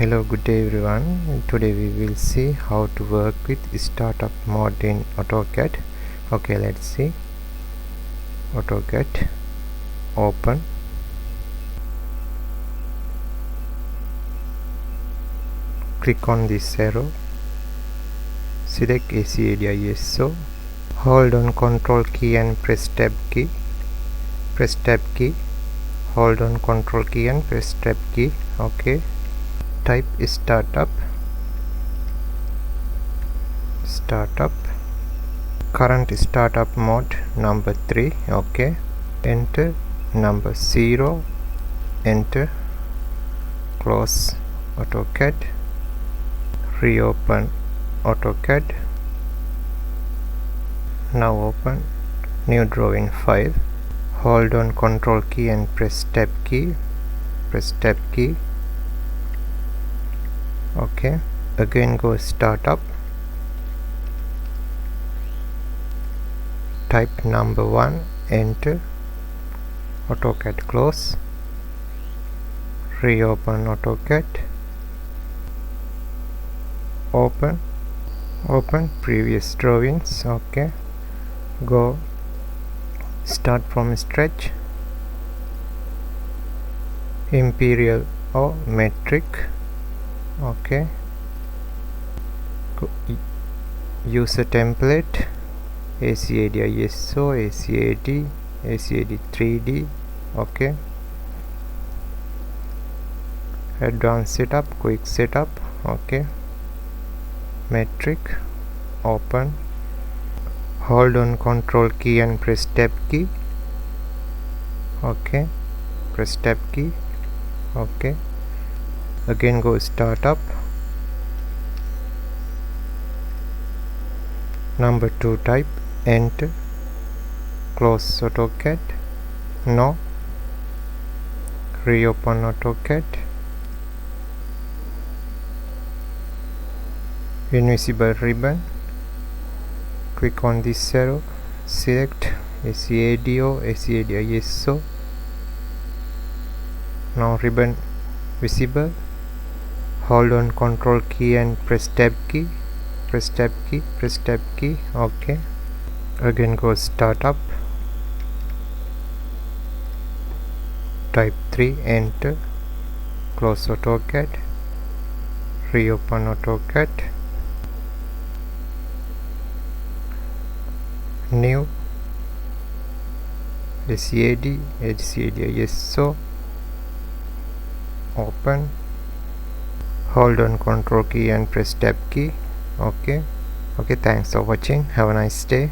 Hello, good day everyone. Today we will see how to work with startup mode in AutoCAD. Okay, let's see. AutoCAD, open. Click on this arrow. Select AutoCAD ISO. Hold on Control key and press Tab key. Press Tab key. Hold on Control key and press Tab key. Okay. Type startup. Current startup mode number 3. Okay. Enter number 0. Enter. Close AutoCAD. Reopen AutoCAD. Now open new drawing file. Hold on Control key and press Tab key. Press Tab key. Okay. Again go startup. Type number 1. Enter. AutoCAD close. Reopen AutoCAD. Open previous drawings. Okay. Go start from stretch, imperial or metric. Okay. Use a template, AutoCAD ISO, AutoCAD 3D. Okay. Advanced setup, quick setup. Okay. Metric. Open. Hold on Control key and press Tab key. Okay. Press Tab key. Okay. Again go startup. Number 2 type. Enter. Close AutoCAD. No. Reopen AutoCAD. Invisible ribbon. Click on this arrow. Select AutoCAD or AutoCAD ISO. Now ribbon visible. Hold on Control key and press Tab key. Press Tab key. Press Tab key. Okay. Again go startup. Type 3. Enter. Close AutoCAD. Reopen AutoCAD. New AutoCAD ISO. Open. Hold on Control key and press Tab key. Okay. Thanks for watching. Have a nice day.